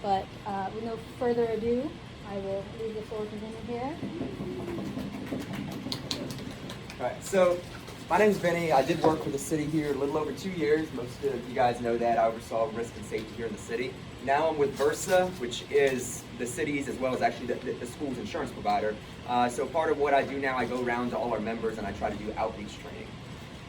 But with no further ado, I will leave the floor to Vinny here. All right, so my name is Vinny. I did work for the city here a little over 2 years. Most of you guys know that. I oversaw risk and safety here in the city. Now I'm with Versa, which is the city's as well as actually the school's insurance provider. So part of what I do now, I go around to all our members and I try to do outreach training.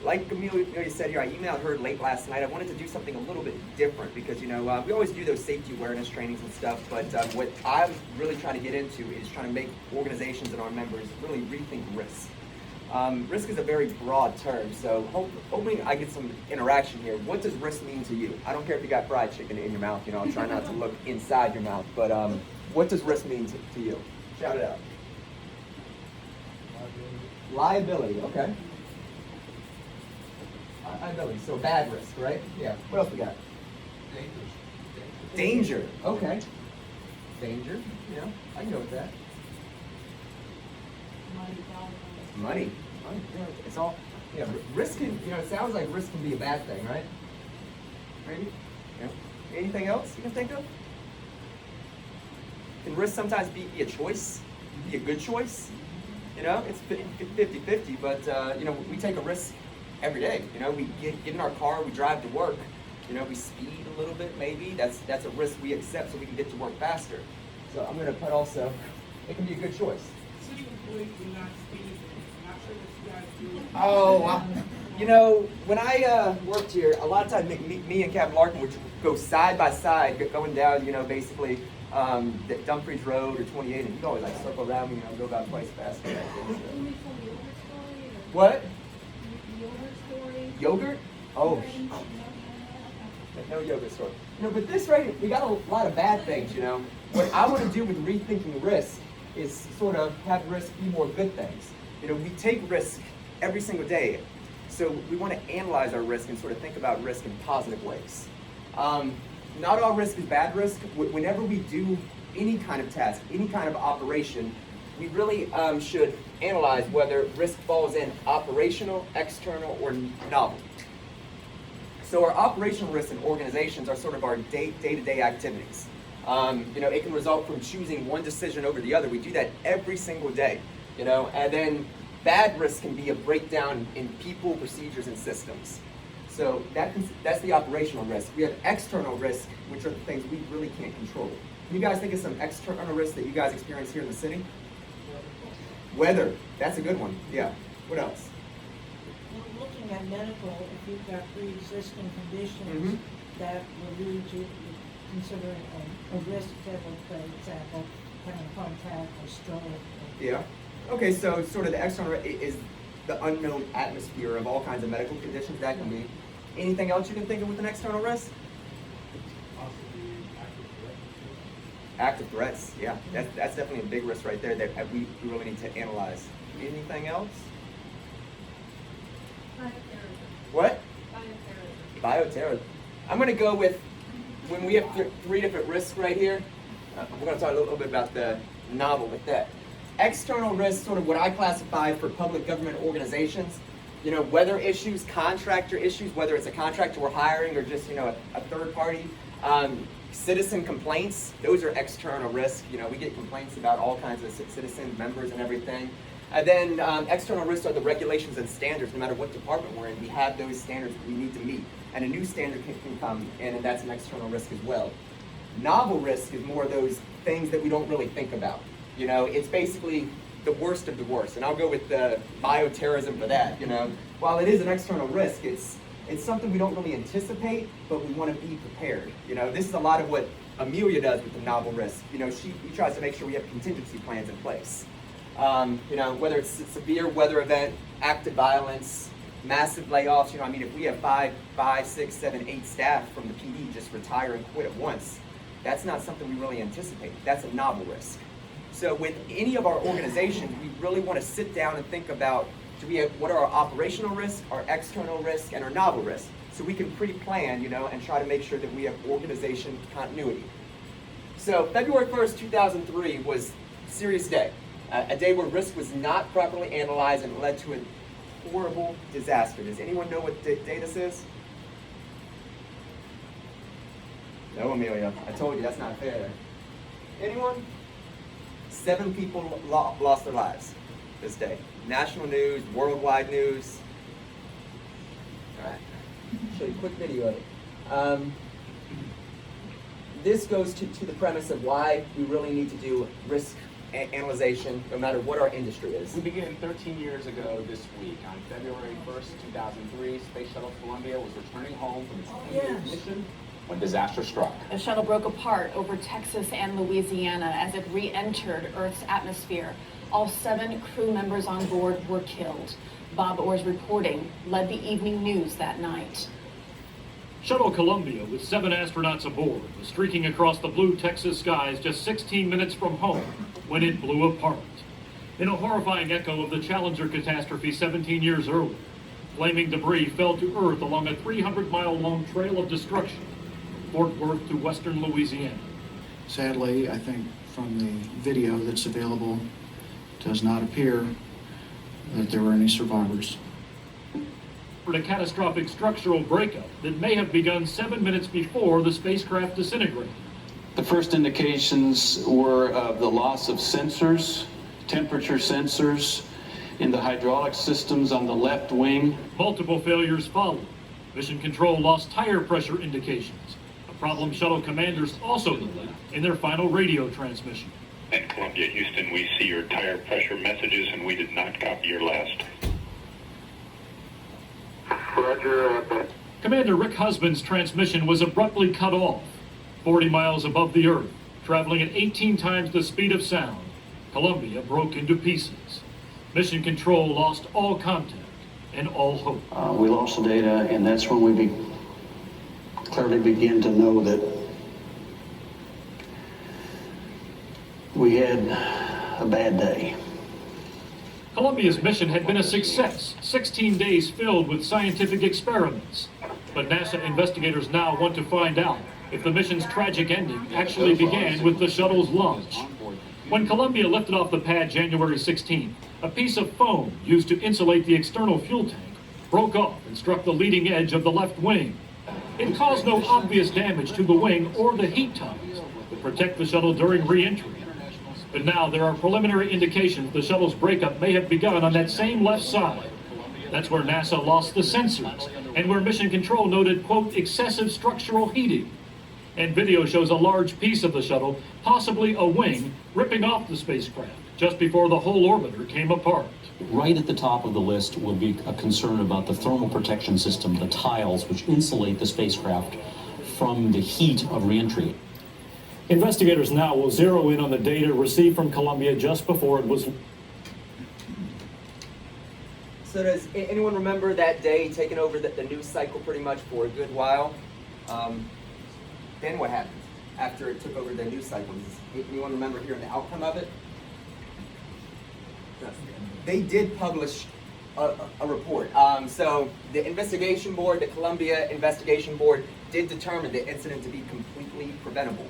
Like Amelia said here, I emailed her late last night. I wanted to do something a little bit different because, we always do those safety awareness trainings and stuff, but what I'm really trying to get into is trying to make organizations and our members really rethink risk. Risk is a very broad term, so hoping I get some interaction here. What does risk mean to you? I don't care if you got fried chicken in your mouth, I'm trying not to look inside your mouth, but what does risk mean to you? Shout it out. Liability, okay. Liability, so bad risk, right? Yeah. What else we got? Danger, okay. Danger, I can go with that. Money, it's all, risk can, it sounds like risk can be a bad thing, right? Maybe? Yeah. Anything else you can think of? Can risk sometimes be a choice, be a good choice? It's 50-50, but, we take a risk every day. We get in our car, we drive to work, we speed a little bit maybe. That's a risk we accept so we can get to work faster. So I'm gonna put also, it can be a good choice. City employees do not speed. I'm not sure what you guys do. Oh, when I worked here, a lot of times me and Captain Larkin would go side by side, going down, basically the Dumfries Road or 28, and he'd always like circle around me, go about twice faster. What? Yogurt? Oh, no yogurt story. But this right, we got a lot of bad things, What I want to do with rethinking risk is sort of have risk be more good things. We take risk every single day. So we want to analyze our risk and sort of think about risk in positive ways. Not all risk is bad risk. Whenever we do any kind of task, any kind of operation, we really should analyze whether risk falls in operational, external, or novel. So our operational risks in organizations are sort of our day-to-day activities. It can result from choosing one decision over the other. We do that every single day, and then bad risk can be a breakdown in people, procedures, and systems. So that's the operational risk. We have external risk, which are the things we really can't control. Can you guys think of some external risks that you guys experience here in the city? Weather, that's a good one. Yeah. What else? Well, looking at medical, if you've got pre-existing conditions that will lead you to considering a risk level, for example, having a heart attack or stroke. Yeah. Okay, so sort of the external is the unknown atmosphere of all kinds of medical conditions that can be. Anything else you can think of with an external risk? Possibly Active threats, yeah. That's definitely a big risk right there that we really need to analyze. Anything else? Bioterrorism. What? Bioterrorism. Bioterrorism. I'm going to go with, when we have three different risks right here, we're going to talk a little bit about the novel with that. External risks, sort of what I classify for public government organizations, weather issues, contractor issues, whether it's a contractor we're hiring or just, a third party. Citizen complaints, those are external risks. We get complaints about all kinds of citizens, members, and everything. And then external risks are the regulations and standards. No matter what department we're in, we have those standards we need to meet. And a new standard can come in, and that's an external risk as well. Novel risk is more of those things that we don't really think about. It's basically the worst of the worst. And I'll go with the bioterrorism for that. While it is an external risk, it's something we don't really anticipate, but we want to be prepared. This is a lot of what Amelia does with the novel risk. She tries to make sure we have contingency plans in place. Whether it's a severe weather event, active violence, massive layoffs. If we have 5, 6, 7, 8 staff from the PD just retire and quit at once, that's not something we really anticipate. That's a novel risk. So with any of our organizations, we really want to sit down and think about, what are our operational risks, our external risks, and our novel risks, so we can pre-plan, and try to make sure that we have organization continuity. So February 1st, 2003 was a serious day, a day where risk was not properly analyzed and led to a horrible disaster. Does anyone know what day this is? No, Amelia. I told you that's not fair. Anyone? 7 people lost their lives this day. National news, worldwide news. All right. Show you a quick video of it. This goes to the premise of why we really need to do risk analyzation, no matter what our industry is. We began 13 years ago this week. On February 1st, 2003, Space Shuttle Columbia was returning home from its 10-year mission when disaster struck. The shuttle broke apart over Texas and Louisiana as it re-entered Earth's atmosphere. All 7 crew members on board were killed. Bob Orr's reporting led the evening news that night. Shuttle Columbia, with 7 astronauts aboard, was streaking across the blue Texas skies just 16 minutes from home when it blew apart. In a horrifying echo of the Challenger catastrophe 17 years earlier, flaming debris fell to Earth along a 300-mile-long trail of destruction from Fort Worth to western Louisiana. Sadly, I think from the video that's available, it does not appear that there were any survivors. For a catastrophic structural breakup that may have begun 7 minutes before the spacecraft disintegrated. The first indications were of the loss of sensors, temperature sensors in the hydraulic systems on the left wing. Multiple failures followed. Mission Control lost tire pressure indications, a problem shuttle commanders also noted in their final radio transmission. At Columbia, Houston, we see your tire pressure messages and we did not copy your last. Roger, Commander Rick Husband's transmission was abruptly cut off. 40 miles above the Earth, traveling at 18 times the speed of sound, Columbia broke into pieces. Mission Control lost all contact and all hope. We lost the data, and that's when we clearly begin to know that we had a bad day. Columbia's mission had been a success, 16 days filled with scientific experiments. But NASA investigators now want to find out if the mission's tragic ending actually began with the shuttle's launch. When Columbia lifted off the pad January 16th, a piece of foam used to insulate the external fuel tank broke off and struck the leading edge of the left wing. It caused no obvious damage to the wing or the heat ties that protect the shuttle during re-entry. But now there are preliminary indications the shuttle's breakup may have begun on that same left side. That's where NASA lost the sensors and where Mission Control noted, quote, excessive structural heating. And video shows a large piece of the shuttle, possibly a wing, ripping off the spacecraft just before the whole orbiter came apart. Right at the top of the list would be a concern about the thermal protection system, the tiles which insulate the spacecraft from the heat of reentry. Investigators now will zero in on the data received from Columbia just before it was. So does anyone remember that day taking over the news cycle pretty much for a good while? Then what happened after it took over the news cycle? Does anyone remember hearing the outcome of it? They did publish a report. So the investigation board, the Columbia Investigation Board, did determine the incident to be completely preventable.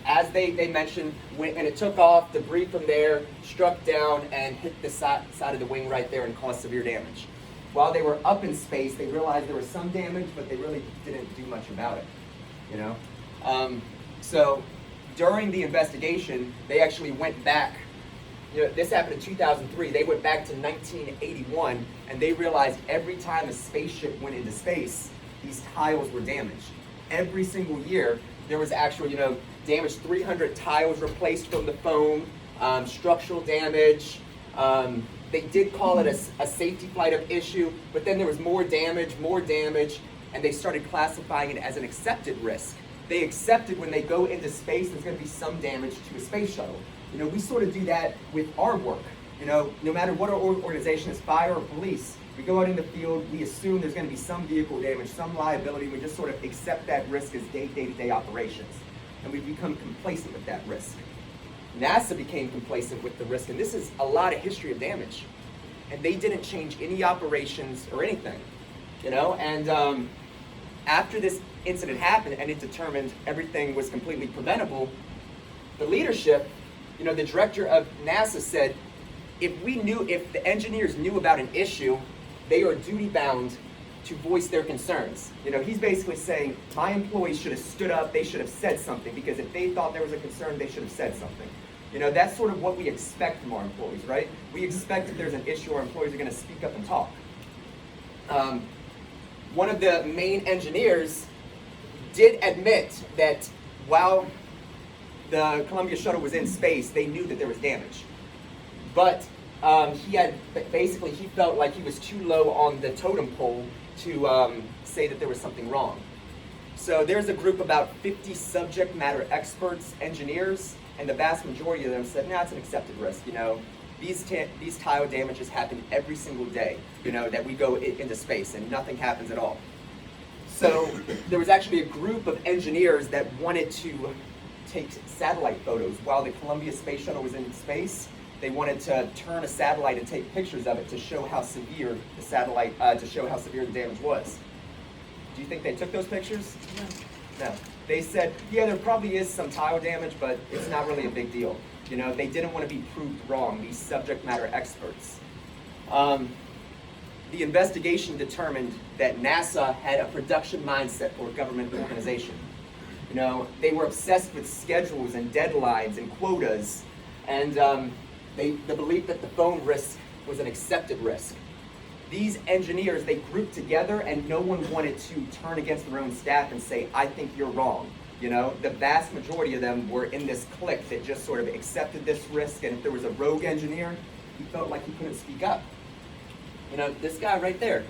As they mentioned, and it took off, debris from there struck down and hit the side of the wing right there and caused severe damage. While they were up in space, they realized there was some damage, but they really didn't do much about it, you know? So during the investigation, they actually went back. You know, this happened in 2003. They went back to 1981, and they realized every time a spaceship went into space, these tiles were damaged. Every single year, there was actual, damage, 300 tiles replaced from the foam, structural damage. They did call it a safety flight of issue, but then there was more damage, and they started classifying it as an accepted risk. They accepted when they go into space, there's going to be some damage to a space shuttle. We sort of do that with our work. No matter what our organization is, fire or police, we go out in the field, we assume there's going to be some vehicle damage, some liability, we just sort of accept that risk as day-to-day operations. And we become complacent with that risk. NASA became complacent with the risk, and this is a lot of history of damage. And they didn't change any operations or anything, And after this incident happened and it determined everything was completely preventable, the leadership, the director of NASA said, if the engineers knew about an issue, they are duty bound to voice their concerns. You know, he's basically saying, my employees should have stood up, they should have said something, because if they thought there was a concern, they should have said something. You know, that's sort of what we expect from our employees, right? We expect if there's an issue, our employees are gonna speak up and talk. One of the main engineers did admit that while the Columbia shuttle was in space, they knew that there was damage. But he felt like he was too low on the totem pole to say that there was something wrong. So there's a group about 50 subject matter experts, engineers, and the vast majority of them said, nah, it's an accepted risk. You know, these tile damages happen every single day, you know, that we go into space and nothing happens at all. So there was actually a group of engineers that wanted to take satellite photos while the Columbia Space Shuttle was in space. They wanted to turn a satellite and take pictures of it to show how severe the satellite, to show how severe the damage was. Do you think they took those pictures? No. They said, yeah, there probably is some tile damage, but it's not really a big deal. You know, they didn't want to be proved wrong, these subject matter experts. The investigation determined that NASA had a production mindset for a government organization. You know, they were obsessed with schedules and deadlines and quotas, and the belief that the phone risk was an accepted risk. These engineers, they grouped together and no one wanted to turn against their own staff and say, I think you're wrong. You know, the vast majority of them were in this clique that just sort of accepted this risk, and if there was a rogue engineer, he felt like he couldn't speak up. You know, this guy right there,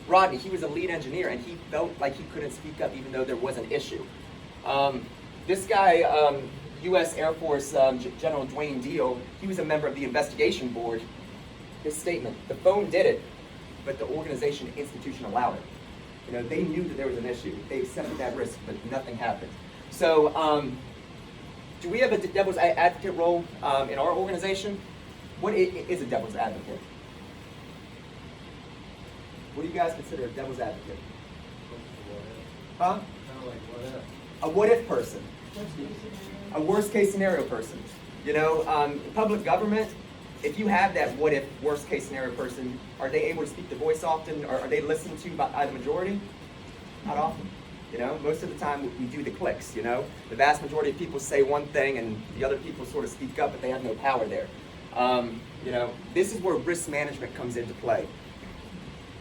Rodney, he was a lead engineer and he felt like he couldn't speak up even though there was an issue. This guy, U.S. Air Force General Dwayne Deal, he was a member of the investigation board. His statement, the phone did it, but the organization institution allowed it. You know, they knew that there was an issue. They accepted that risk, but nothing happened. So, do we have a devil's advocate role in our organization? What is a devil's advocate? What do you guys consider a devil's advocate? Huh? Kind of like what if? A what-if person. A worst-case scenario person. You know, public government, if you have that what-if, worst-case scenario person, are they able to speak their voice often? Or are they listened to by the majority? Not often. You know, most of the time we do the clicks, you know? The vast majority of people say one thing and the other people sort of speak up, but they have no power there. You know, this is where risk management comes into play.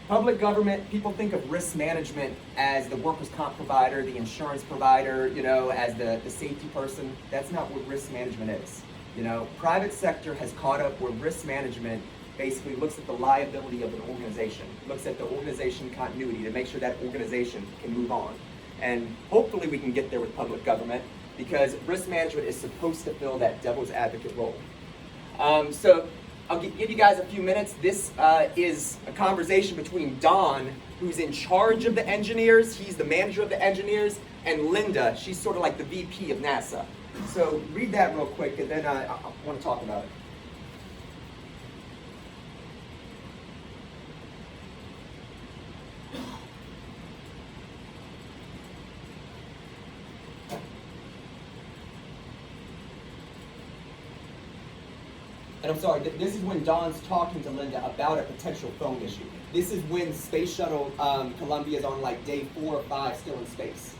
Public government, people think of risk management as the workers' comp provider, the insurance provider, you know, as the safety person. That's not what risk management is. You know, private sector has caught up where risk management basically looks at the liability of an organization, looks at the organization continuity to make sure that organization can move on. And hopefully we can get there with public government because risk management is supposed to fill that devil's advocate role. So I'll give you guys a few minutes. This is a conversation between Don, who's in charge of the engineers, he's the manager of the engineers, and Linda, she's sort of like the VP of NASA. So read that real quick, and then I want to talk about it. And I'm sorry, this is when Don's talking to Linda about a potential phone issue. This is when Space Shuttle Columbia is on like day 4 or 5 still in space.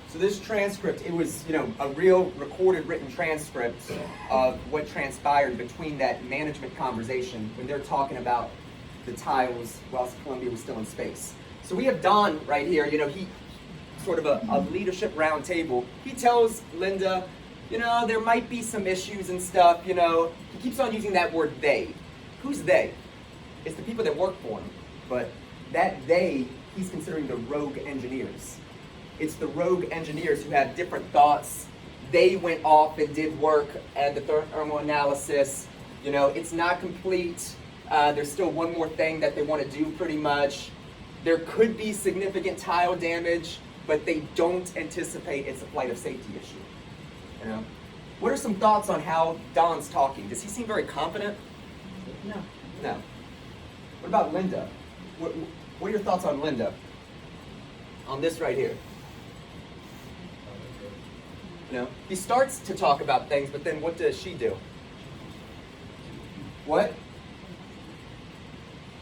So this transcript, it was, you know, a real recorded written transcript of what transpired between that management conversation when they're talking about the tiles whilst Columbia was still in space. So we have Don right here, you know, he sort of a leadership round table. He tells Linda you know, there might be some issues and stuff, you know. He keeps on using that word they. Who's they? It's the people that work for him. But that they, he's considering the rogue engineers. It's the rogue engineers who have different thoughts. They went off and did work at the thermal analysis. You know, it's not complete. There's still one more thing that they want to do pretty much. There could be significant tile damage, but they don't anticipate it's a flight of safety issue. You know? What are some thoughts on how Don's talking? Does he seem very confident? No. No. What about Linda? What are your thoughts on Linda? On this right here? You know, he starts to talk about things, but then what does she do? What?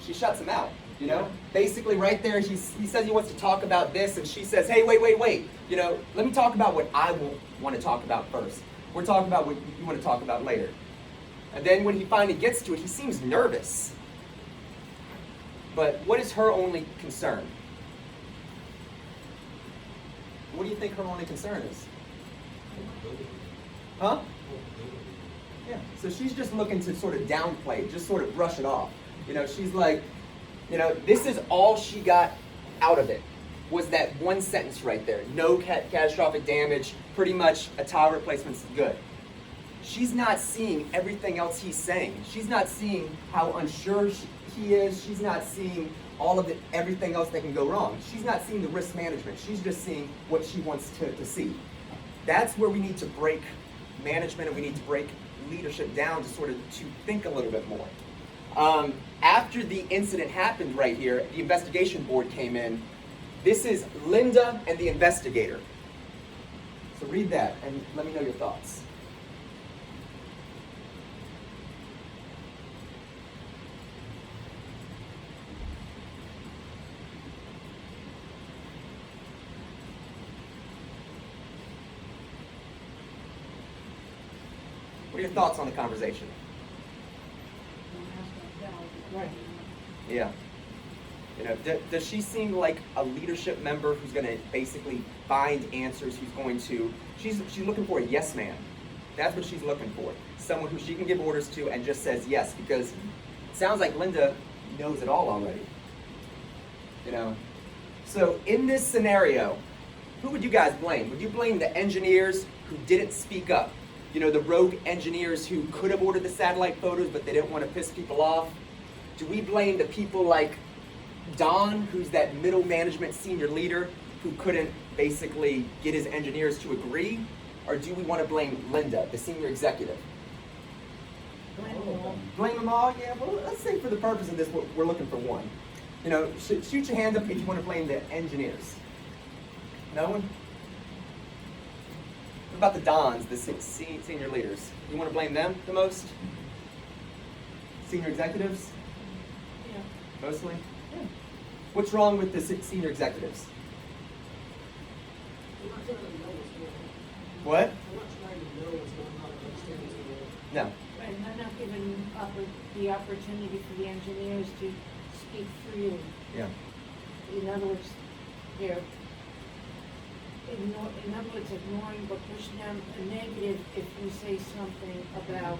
She shuts him out, you know? Basically right there, he says he wants to talk about this, and she says, hey, wait. You know, let me talk about what I want to talk about first. We're talking about what you want to talk about later. And then when he finally gets to it, he seems nervous. But what is her only concern? What do you think her only concern is? Huh? Yeah, so she's just looking to sort of downplay, just sort of brush it off. You know, she's like, you know, this is all she got out of it, was that one sentence right there. No catastrophic damage, pretty much a tile replacement's good. She's not seeing everything else he's saying. She's not seeing how unsure he is. She's not seeing all of everything else that can go wrong. She's not seeing the risk management. She's just seeing what she wants to see. That's where we need to break management, and we need to break leadership down to sort of to think a little bit more. After the incident happened right here, the investigation board came in. This is Linda and the investigator. So read that and let me know your thoughts. What are your thoughts on the conversation? Right. Yeah. You know, does she seem like a leadership member who's going to basically find answers? Who's going to? She's looking for a yes man. That's what she's looking for. Someone who she can give orders to and just says yes, because it sounds like Linda knows it all already. You know. So in this scenario, who would you guys blame? Would you blame the engineers who didn't speak up? You know, the rogue engineers who could have ordered the satellite photos, but they didn't want to piss people off? Do we blame the people like Don, who's that middle management senior leader who couldn't basically get his engineers to agree? Or do we want to blame Linda, the senior executive? Blame them all. Blame them all? Yeah, well, let's say for the purpose of this, we're looking for one. You know, shoot your hand up if you want to blame the engineers. No one? What about the Dons, the senior leaders? You want to blame them the most? Senior executives? Yeah. Mostly? Yeah. What's wrong with the senior executives? What? No. And they're not given the opportunity for the engineers to speak freely. Yeah. In other words, they're ignoring or pushing down a negative if you say something about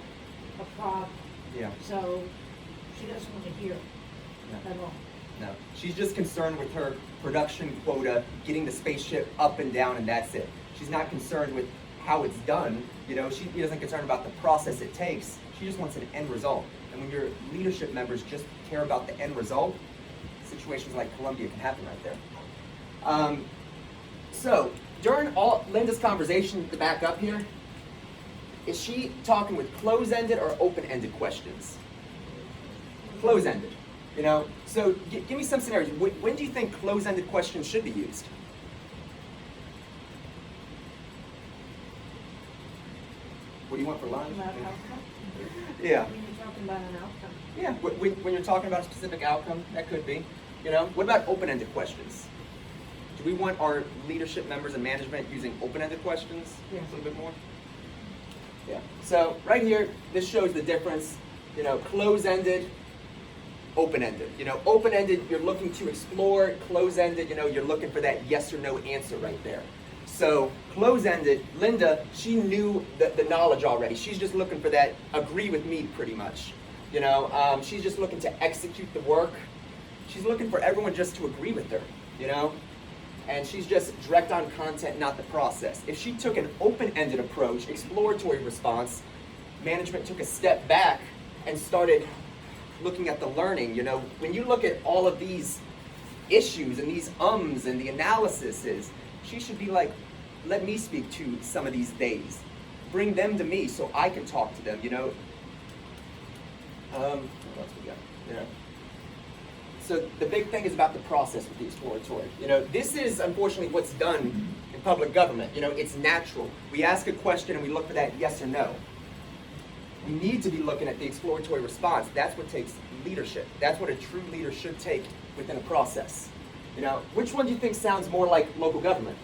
a problem. Yeah. So she doesn't want to hear No. at all. No. She's just concerned with her production quota, getting the spaceship up and down, and that's it. She's not concerned with how it's done. You know, she isn't concerned about the process it takes. She just wants an end result. And when your leadership members just care about the end result, situations like Columbia can happen right there. So, during all Linda's conversation, to back up here, is she talking with close-ended or open-ended questions? Close-ended, you know? So, give me some scenarios. When do you think close-ended questions should be used? What do you want for lunch? About outcome? Yeah. When you're talking about an outcome. Yeah, when you're talking about a specific outcome, that could be. You know, what about open-ended questions? Do we want our leadership members and management using open-ended questions Yeah. a little bit more? Yeah. So right here, this shows the difference. You know, close-ended, open-ended. You know, open-ended, you're looking to explore. Close-ended, you know, you're looking for that yes or no answer right there. So close-ended, Linda, she knew the knowledge already. She's just looking for that agree with me pretty much. You know, she's just looking to execute the work. She's looking for everyone just to agree with her, you know? And she's just direct on content, not the process. If she took an open-ended approach, exploratory response, management took a step back and started looking at the learning, you know? When you look at all of these issues and these ums and the analyses, she should be like, let me speak to some of these days. Bring them to me so I can talk to them, you know? What else we got? Yeah. So the big thing is about the process with the exploratory. You know, this is unfortunately what's done in public government. You know, it's natural. We ask a question and we look for that yes or no. We need to be looking at the exploratory response. That's what takes leadership. That's what a true leader should take within a process. You know, which one do you think sounds more like local government?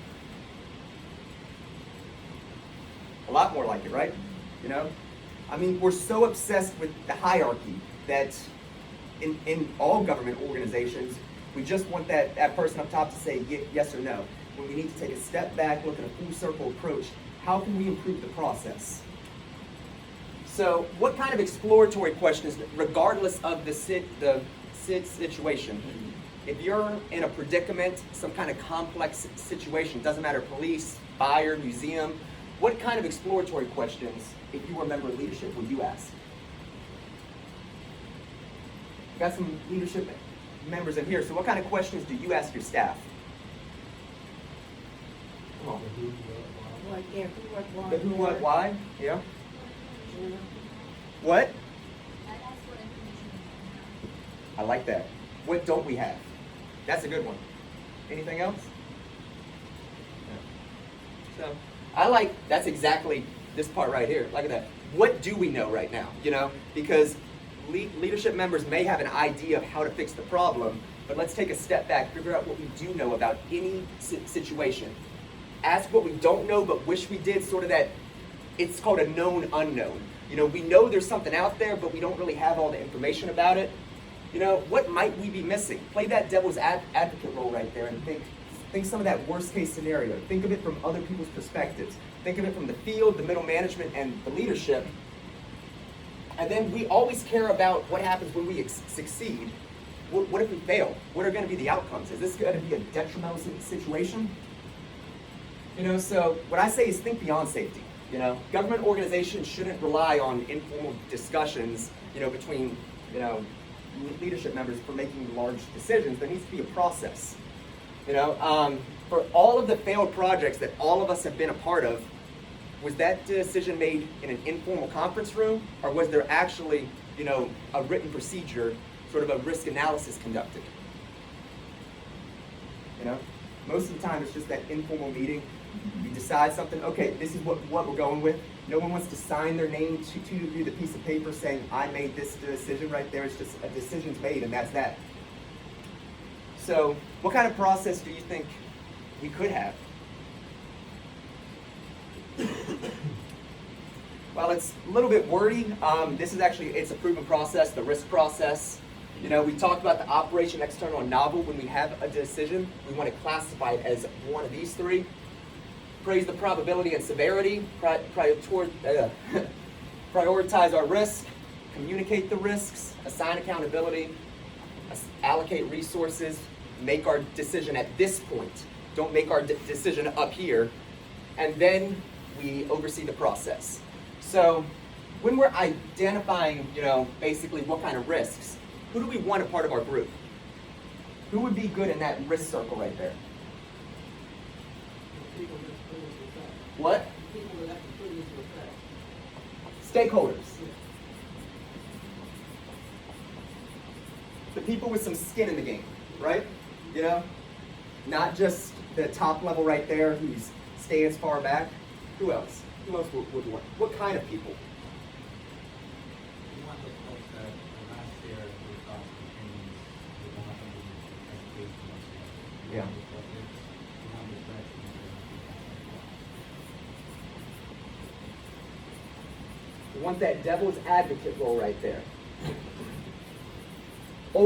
A lot more like it, right? You know? I mean, we're so obsessed with the hierarchy that in all government organizations, we just want that person up top to say yes or no. When we need to take a step back, look at a full circle approach, how can we improve the process? So what kind of exploratory questions, regardless of the situation, if you're in a predicament, some kind of complex situation, doesn't matter, police, fire, museum, what kind of exploratory questions, if you were a member of leadership, would you ask? Got some leadership members in here, so what kind of questions do you ask your staff? Come on. Like, yeah, who, what, why? The who, what, why? Yeah. What? I like that. What don't we have? That's a good one. Anything else? No. So, I like, that's exactly this part right here. Look at that. What do we know right now? You know, because leadership members may have an idea of how to fix the problem, but let's take a step back, figure out what we do know about any situation. Ask what we don't know but wish we did, sort of that, it's called a known unknown. You know, we know there's something out there, but we don't really have all the information about it. You know, what might we be missing? Play that devil's advocate role right there and think some of that worst case scenario. Think of it from other people's perspectives. Think of it from the field, the middle management, and the leadership. And then we always care about what happens when we succeed. What if we fail? What are going to be the outcomes? Is this going to be a detrimental situation? You know, so what I say is think beyond safety. You know, government organizations shouldn't rely on informal discussions, you know, between, you know, leadership members for making large decisions. There needs to be a process. You know, for all of the failed projects that all of us have been a part of, was that decision made in an informal conference room, or was there actually, you know, a written procedure, sort of a risk analysis conducted? You know, most of the time it's just that informal meeting. You decide something, okay, this is what we're going with. No one wants to sign their name to you the piece of paper saying, I made this decision right there. It's just a decision's made and that's that. So what kind of process do you think we could have? Well, it's a little bit wordy. This is actually, it's a proven process, the risk process. You know, we talked about the operation, external, and novel. When we have a decision, we want to classify it as one of these three. Praise the probability and severity, prioritize our risk, communicate the risks, assign accountability, allocate resources, make our decision at this point. Don't make our decision up here. And then we oversee the process. So when we're identifying, you know, basically what kind of risks, who do we want a part of our group? Who would be good in that risk circle right there? What? Stakeholders. The people with some skin in the game, right? You know? Not just the top level right there who stands far back. Who else? Who else would want? What kind of people? You want those folks that are not scared of those thoughts and opinions. They don't have any education whatsoever. Yeah. We want that devil's advocate role right there.